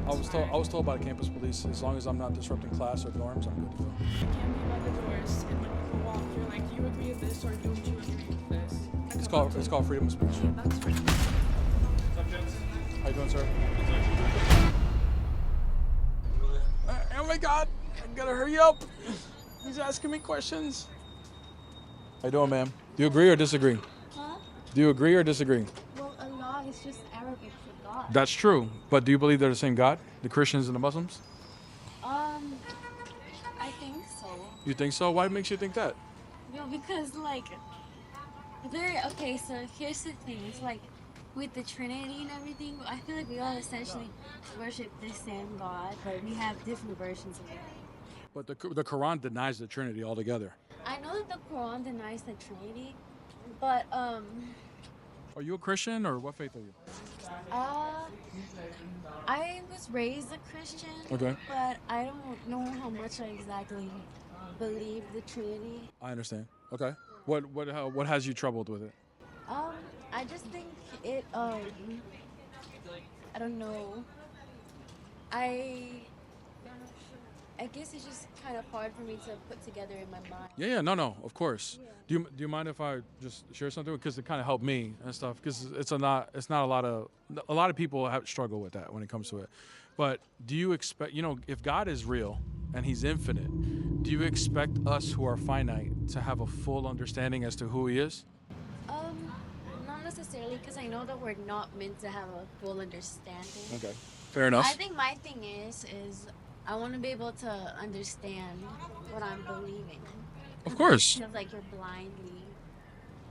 I was told by the campus police, as long as I'm not disrupting class or dorms, I'm good to go. You can't be by the doors, and when people walk, you're like, do you agree with this or don't you agree with this? It's called freedom of speech. Yeah, that's right. How you doing, sir? Oh my God! I gotta hurry up. He's asking me questions. How you doing, ma'am? Do you agree or disagree? Huh? Do you agree or disagree? Well, Allah is just Arabic for God. That's true, but do you believe they're the same God? The Christians and the Muslims? I think so. You think so? Why makes you think that? No, because okay. So here's the thing. It's like with the Trinity and everything. I feel like we all essentially worship the same God, but we have different versions of it. But the Quran denies the Trinity altogether. I know that the Quran denies the Trinity, but Are you a Christian or what faith are you? I was raised a Christian. Okay. But I don't know how much I exactly believe the Trinity. I understand. Okay. What has you troubled with it? I just think it. I don't know. I guess it's just kind of hard for me to put together in my mind. Yeah, no, of course. Yeah. Do you mind if I just share something because it kind of helped me and stuff? Because it's not a lot of people struggle with that when it comes to it. But do you expect, if God is real and He's infinite, do you expect us who are finite to have a full understanding as to who He is? Not necessarily, because I know that we're not meant to have a full understanding. Okay, fair enough. I think my thing is I want to be able to understand what I'm believing. Of course. Feels like you're blindly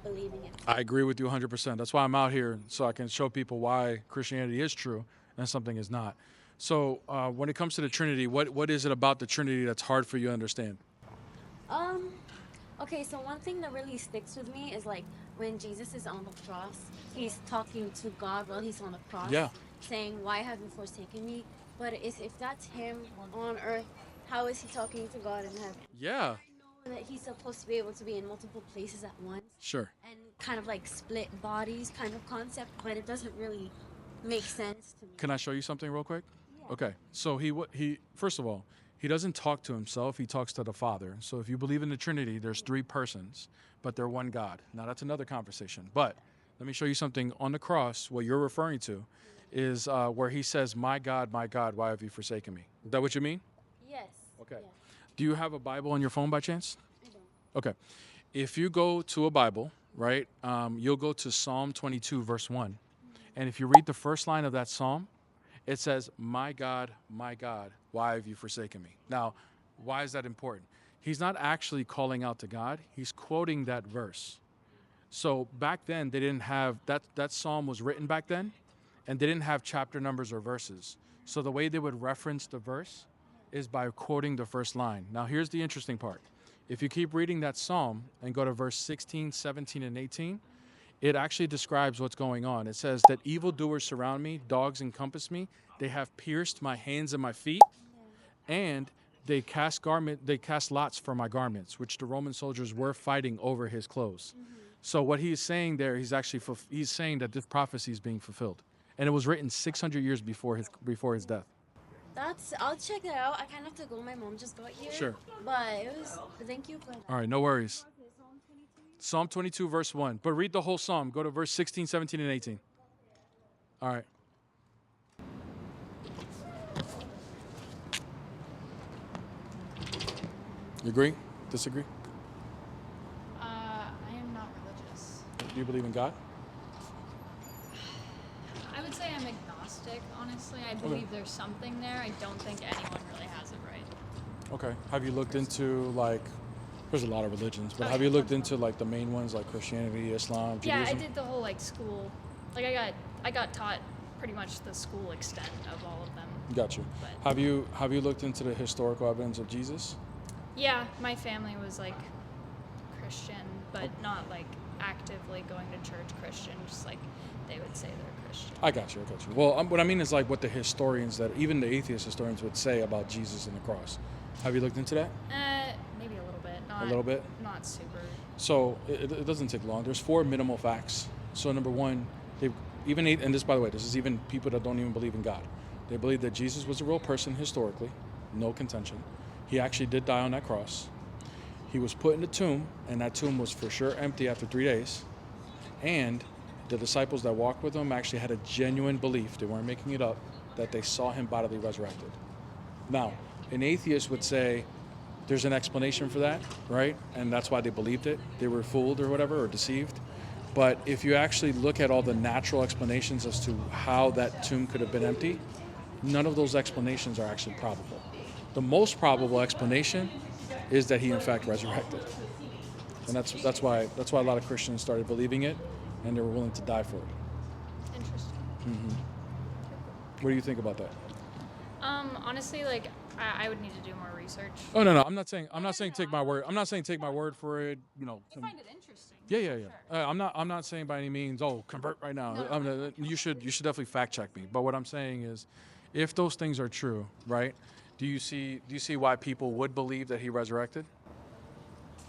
believing it. I agree with you 100%. That's why I'm out here, so I can show people why Christianity is true and something is not. So when it comes to the Trinity, what is it about the Trinity that's hard for you to understand? Okay, so one thing that really sticks with me is like when Jesus is on the cross, he's talking to God while he's on the cross, Yeah. saying, "Why have you forsaken me?" But if that's him on earth, how is he talking to God in heaven? Yeah. I know that he's supposed to be able to be in multiple places at once Sure. and kind of like split bodies kind of concept, but it doesn't really make sense to me. Can I show you something real quick? Yeah. Okay. So he first of all, he doesn't talk to himself. He talks to the Father. So if you believe in the Trinity, there's three persons, but they're one God. Now that's another conversation. But let me show you something on the cross. What you're referring to is where he says, my God, why have you forsaken me?" Is that what you mean? Yes. Okay. Yeah, Do you have a Bible on your phone by chance? I don't. Okay. If you go to a Bible, right, you'll go to Psalm 22, verse 1. And if you read the first line of that psalm, it says, my God, why have you forsaken me?" Now, why is that important? He's not actually calling out to God. He's quoting that verse. So back then, they didn't have, that psalm was written back then, and they didn't have chapter numbers or verses. So the way they would reference the verse is by quoting the first line. Now, here's the interesting part. If you keep reading that psalm and go to verse 16, 17, and 18, it actually describes what's going on. It says that evildoers surround me, dogs encompass me, they have pierced my hands and my feet, and they cast lots for my garments, which the Roman soldiers were fighting over his clothes. So what he's saying there, he's saying that this prophecy is being fulfilled, and it was written 600 years before his death. I'll check that out. I kind of have to go. My mom just got here. Sure. But thank you for that. All right, no worries. Okay, Psalm 22. Psalm 22, verse 1. But read the whole psalm. Go to verse 16, 17, and 18. All right. You agree? Disagree? I am not religious. Do you believe in God? I would say I'm agnostic, honestly. I believe there's something there. I don't think anyone really has it right. Okay. Have you looked into, there's a lot of religions, but Oh, have yeah. you looked into, the main ones like Christianity, Islam, Yeah, Judaism? I did the whole school. I got taught pretty much the school extent of all of them. Got you. But- Have you looked into the historical evidence of Jesus? Yeah, my family was Christian, but not actively going to church Christian, just they would say they're Christian. I got you. Well, what I mean is what the historians even the atheist historians would say about Jesus and the cross. Have you looked into that? Maybe a little bit. Not A little bit? Not super. So it doesn't take long. There's 4 minimal facts. So number one, and this, by the way, this is even people that don't even believe in God. They believe that Jesus was a real person historically, no contention. He actually did die on that cross. He was put in a tomb, and that tomb was for sure empty after 3 days. And the disciples that walked with him actually had a genuine belief, they weren't making it up, that they saw him bodily resurrected. Now, an atheist would say there's an explanation for that, right? And that's why they believed it. They were fooled or whatever, or deceived. But if you actually look at all the natural explanations as to how that tomb could have been empty, none of those explanations are actually probable. The most probable explanation is that he in fact resurrected. And that's why a lot of Christians started believing it, and they were willing to die for it. Interesting. What do you think about that? Honestly, like I would need to do more research. Oh no, I'm not saying take my word. I'm not saying take my word for it. You know. I find it interesting. Yeah. I'm not saying by any means, convert right now. You should definitely fact check me. But what I'm saying is, if those things are true, right? Do you see why people would believe that he resurrected?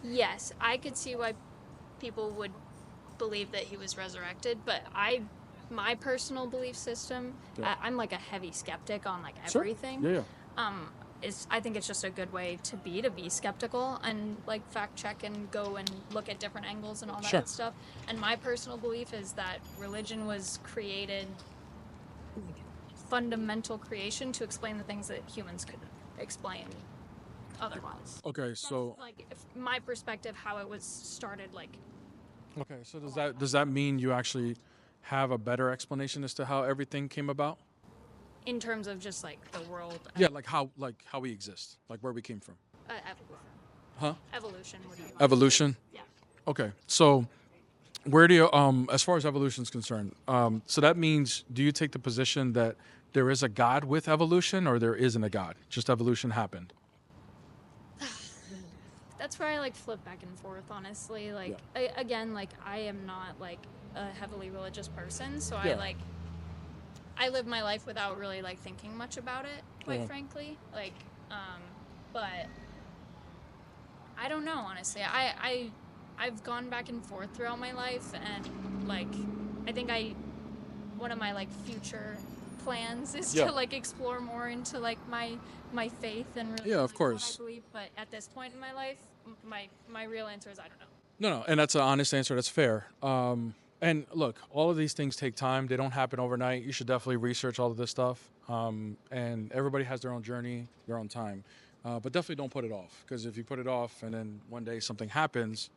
Yes, I could see why people would believe that he was resurrected, but my personal belief system, Yeah. I'm like a heavy skeptic on like Sure. everything. Yeah. I think it's just a good way to be skeptical and like fact check and go and look at different angles and all that Sure. stuff. And my personal belief is that religion was created, fundamental creation, to explain the things that humans could explain otherwise. Okay, so That's, like, if my perspective, how it was started, like. okay, so does that mean you actually have a better explanation as to how everything came about? In terms of just like the world. Yeah, like how we exist, like where we came from. Evolution. Huh? Evolution. What do you? Evolution. Yeah. Okay, so where do you as far as evolution is concerned, so that means, do you take the position that there is a God with evolution, or there isn't a God, just evolution happened? That's where I like flip back and forth, honestly. Like again, like I am not like a heavily religious person, so Yeah. I live my life without really like thinking much about it, quite Yeah. frankly. Like, but I don't know, honestly. I've gone back and forth throughout my life, and like I think one of my like future plans is Yeah. to like explore more into like my faith and really Yeah, of like, course. what I believe. But at this point in my life, my real answer is I don't know. No, and that's an honest answer. That's fair. And look, all of these things take time. They don't happen overnight. You should definitely research all of this stuff. And everybody has their own journey, their own time. But definitely don't put it off, because if you put it off and then one day something happens,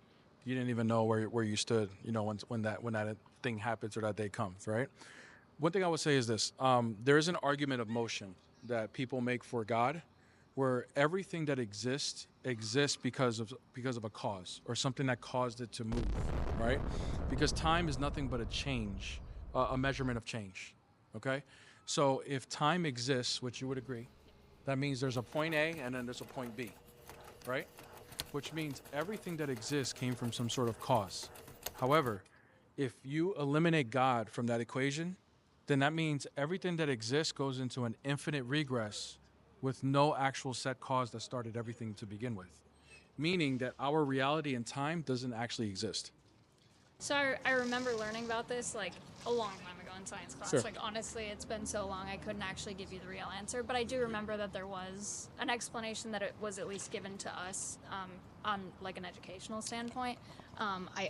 you didn't even know where you stood. You know, when that thing happens or that day comes, right? One thing I would say is this: there is an argument of motion that people make for God, where everything that exists because of a cause or something that caused it to move, right? Because time is nothing but a change, a measurement of change. Okay, so if time exists, which you would agree, that means there's a point A and then there's a point B, right? Which means everything that exists came from some sort of cause. However, if you eliminate God from that equation, then that means everything that exists goes into an infinite regress with no actual set cause that started everything to begin with. Meaning that our reality and time doesn't actually exist. So I remember learning about this like a long time ago in science class. Sure. Like honestly, it's been so long I couldn't actually give you the real answer. But I do remember that there was an explanation that it was at least given to us on like an educational standpoint. I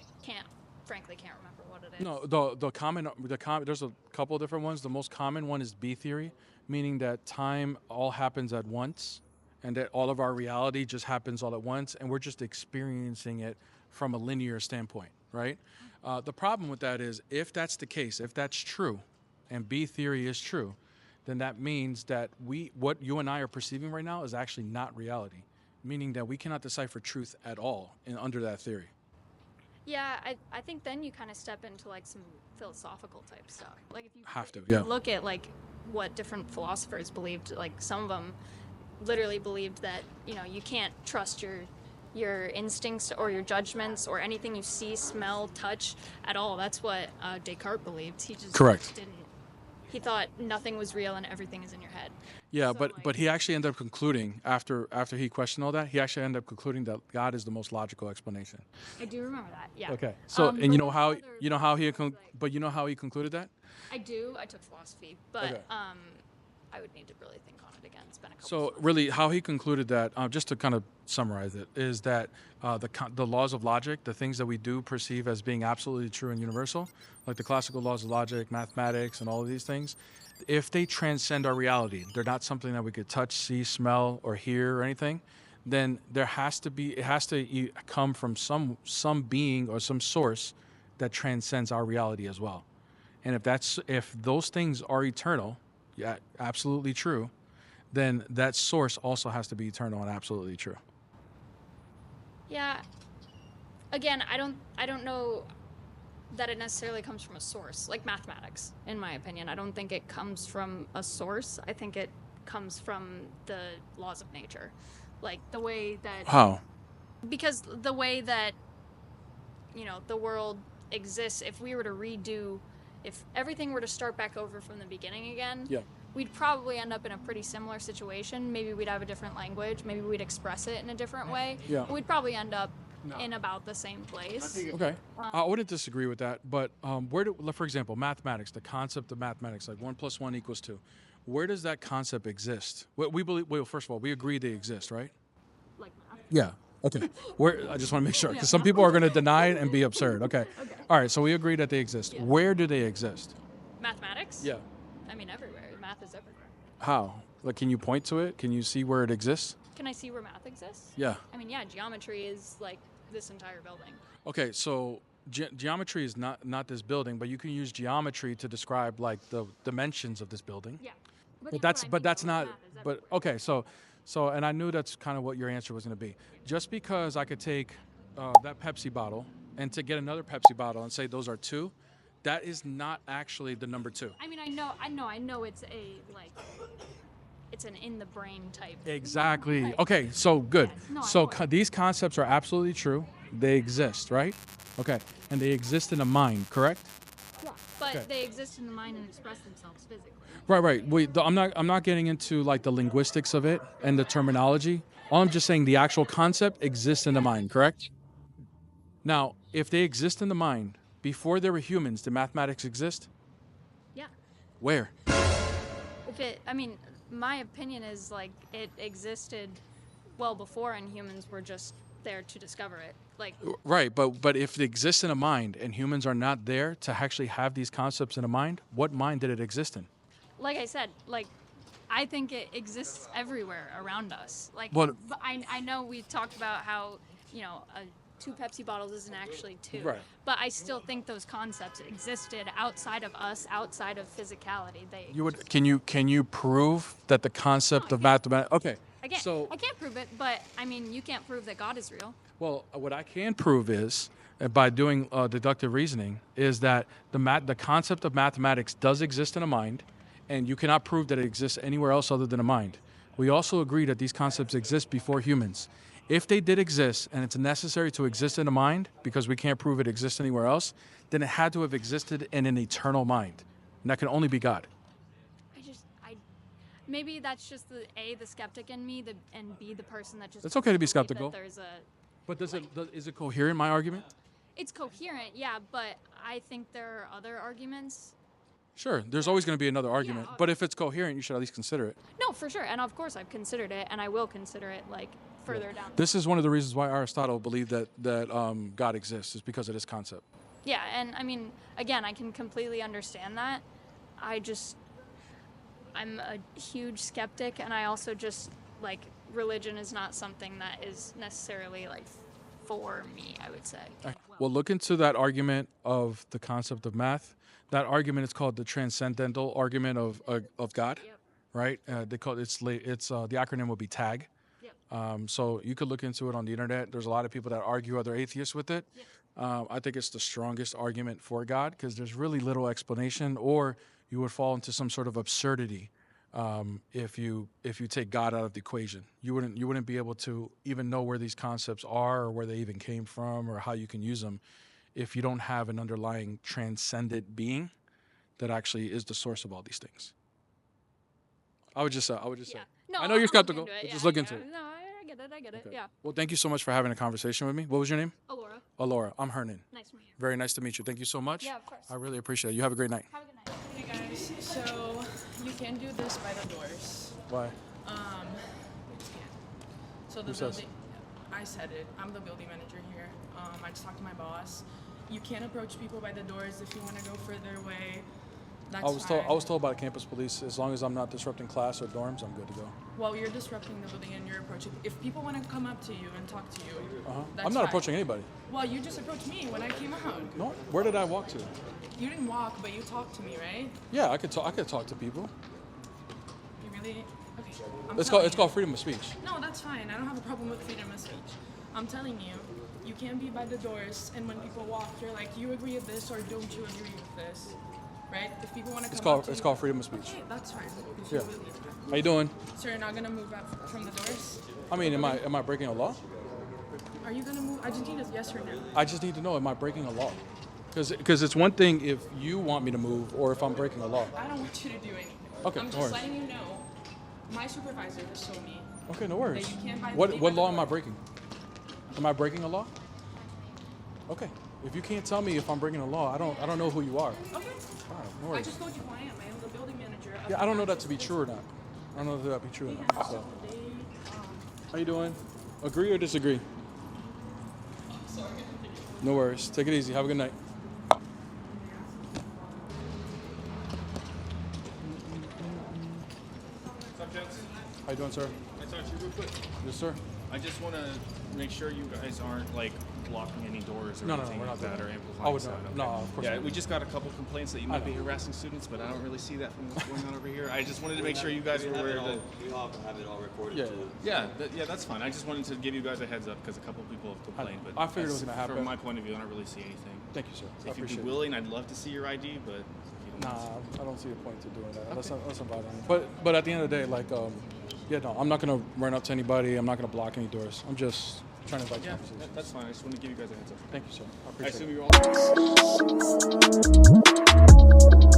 frankly can't remember what it is. No, the common there's a couple of different ones. The most common one is B theory, meaning that time all happens at once, and that all of our reality just happens all at once, and we're just experiencing it from a linear standpoint, right? The problem with that is, if that's the case, if that's true, and B theory is true, then that means that what you and I are perceiving right now is actually not reality, meaning that we cannot decipher truth at all under that theory. Yeah, I think then you kind of step into like some philosophical type stuff. Like if you Have to, yeah. look at like what different philosophers believed, like some of them literally believed that, you know, you can't trust your instincts or your judgments or anything you see, smell, touch at all. That's what Descartes believed. He just Correct. he thought nothing was real and everything is in your head. Yeah, So, but he actually ended up concluding, after he questioned all that, he actually ended up concluding that God is the most logical explanation. I do remember that. Yeah. Okay. So and but you know there's how other he philosophers, like- but you know how he concluded that? I do. I took philosophy, but Okay. I would need to really think on it again. It's been a couple So months. really, how he concluded that, just to kind of summarize it, is that the laws of logic, the things that we do perceive as being absolutely true and universal, like the classical laws of logic, mathematics, and all of these things, if they transcend our reality, they're not something that we could touch, see, smell, or hear or anything, then it has to come from some being or some source that transcends our reality as well. And if those things are eternal, yeah, absolutely true, then that source also has to be eternal and absolutely true. Yeah. Again, I don't know that it necessarily comes from a source, like mathematics, in my opinion. I don't think it comes from a source. I think it comes from the laws of nature. Like the way that How? because the way that the world exists, if we were to if everything were to start back over from the beginning again, Yeah. we'd probably end up in a pretty similar situation. Maybe we'd have a different language, maybe we'd express it in a different way. Yeah. But we'd probably end up in about the same place. Okay. I wouldn't disagree with that, but for example, mathematics, the concept of mathematics, like 1 + 1 = 2, where does that concept exist? We believe. Well, first of all, we agree they exist, right? Like math. Yeah. Okay. I just want to make sure, because some people are going to deny it and be absurd. Okay. All right. So we agree that they exist. Yeah. Where do they exist? Mathematics? Yeah. I mean, everywhere. Math is everywhere. How? Like, can you point to it? Can you see where it exists? Can I see where math exists? Yeah. I mean, yeah, geometry is like this entire building. Okay. So geometry is not this building, but you can use geometry to describe like the dimensions of this building. Yeah. But that's not. But okay, so, and I knew that's kind of what your answer was going to be. Just because I could take that Pepsi bottle and to get another Pepsi bottle and say those are two, that is not actually the number two. I mean, I know it's it's an in the brain type. Exactly. Right. Okay, so good. Yes. No, I So know it. these concepts are absolutely true. They exist, right? Okay, and they exist in the mind, correct? Yeah. But Okay. they exist in the mind and express themselves physically. Right. I'm not getting into like the linguistics of it and the terminology. All I'm just saying, the actual concept exists in the mind, correct? Now, if they exist in the mind before there were humans, did mathematics exist? Yeah. Where? I mean, my opinion is like it existed well before, and humans were just there to discover it. Like, Right, but if it exists in a mind and humans are not there to actually have these concepts in a mind, what mind did it exist in? like I said, like I think it exists everywhere around us. Like, Well- but I know we talked about how two Pepsi bottles isn't actually two. Right. But I still think those concepts existed outside of us, outside of physicality. Can you prove that the concept of mathematics? Okay. I can't prove it, but I mean, you can't prove that God is real. Well, what I can prove is, by doing deductive reasoning, is that the concept of mathematics does exist in a mind, and you cannot prove that it exists anywhere else other than a mind. We also agree that these concepts exist before humans. If they did exist, and it's necessary to exist in a mind, because we can't prove it exists anywhere else, then it had to have existed in an eternal mind, and that can only be God. Maybe that's just the skeptic in me, and B, the person that just. It's okay to be doesn't believe skeptical. that But is it coherent, my argument? It's coherent, yeah, but I think there are other arguments. Sure, there's always going to be another argument, Yeah. but if it's coherent, you should at least consider it. No, for sure, and of course I've considered it, and I will consider it like further down. This is one of the reasons why Aristotle believed that God exists, is because of this concept. Yeah, and I mean, again, I can completely understand that. I'm a huge skeptic, and I also just like religion is not something that is necessarily like for me, I would say. Well, look into that argument of the concept of math. That argument is called the Transcendental argument of God, Yep. right? They call the acronym would be TAG. Yep. So you could look into it on the internet. There's a lot of people that argue, other atheists, with it. I think it's the strongest argument for God, because there's really little explanation, or you would fall into some sort of absurdity if you take God out of the equation. You wouldn't be able to even know where these concepts are, or where they even came from, or how you can use them, if you don't have an underlying transcendent being that actually is the source of all these things. I would just say. Yeah. No, I know you're I'll skeptical, look into it, but yeah, just look yeah. into it. No, I get it. Okay. Yeah. Well, thank you so much for having a conversation with me. What was your name? Alora, Alora. I'm Hernan. nice to meet you. Very nice to meet you. Thank you so much. Yeah, of course. I really appreciate it. You have a great night. Have a good night. Yes. So you can do this by the doors. Why? You can't. So the Who says? building. I said it. I'm the building manager here. I just talked to my boss. You can't approach people by the doors if you want to go further away. That's fine. I was told by the campus police, as long as I'm not disrupting class or dorms, I'm good to go. Well, you're disrupting the building and you're approaching. If people want to come up to you and talk to you, that's I'm not fine. approaching anybody. Well, you just approached me when I came out. No, where did I walk to? You didn't walk, but you talked to me, right? Yeah, I could talk to people. You really? Okay. It's telling you. called freedom of speech. No, that's fine. I don't have a problem with freedom of speech. I'm telling you, you can't be by the doors, and when people walk, you're like, you agree with this or don't you agree with this, right? If people want to come up to It's you, called freedom of speech. okay, that's fine. If Yeah. you believe that. How you doing? So you're not gonna move out from the doors? I mean, am I breaking a law? Are you gonna move Argentina's yes or no? I just need to know, am I breaking a law? Because it's one thing if you want me to move or if I'm breaking a law. I don't want you to do anything. Okay, I'm no just worries. letting you know. My supervisor just told me. Okay, no worries. That you can't buy- What leave what by the law am I door. breaking? Am I breaking a law? Okay. If you can't tell me if I'm breaking a law, I don't know who you are. Okay. All right, no I worries. just told you who I am. I am the building manager. Of Yeah, I don't know that to be true or not. I don't know that to be true or not. So. How you doing? Agree or disagree? No worries. Take it easy. Have a good night. How you doing, sir? Can I talk to you real quick? Yes, sir. I just want to make sure you guys aren't like blocking any doors or No, no, anything we're not like doing that or that. amplifying I would sound. not. No, of course Yeah, not. we just got a couple complaints that you might be harassing students, but I don't really see that from what's going on over here. I just wanted to make sure you guys were aware that. We all have it all recorded Yeah. too. Yeah, that's fine. I just wanted to give you guys a heads up because a couple people have complained. But I figured it was that's- gonna happen. From my point of view, I don't really see anything. Thank you, sir. I If you'd appreciate be it. willing, I'd love to see your ID, but if you don't want to. Nah, I don't see the point to doing that. Unless I'm bothering you. But at the end of the day, like, yeah, no, I'm not gonna run up to anybody. I'm not gonna block any doors. I'm just trying to invite Yeah, conversation. that's fine. I just wanted to give you guys a heads up. Thank you, sir. I I appreciate assume it. you're all.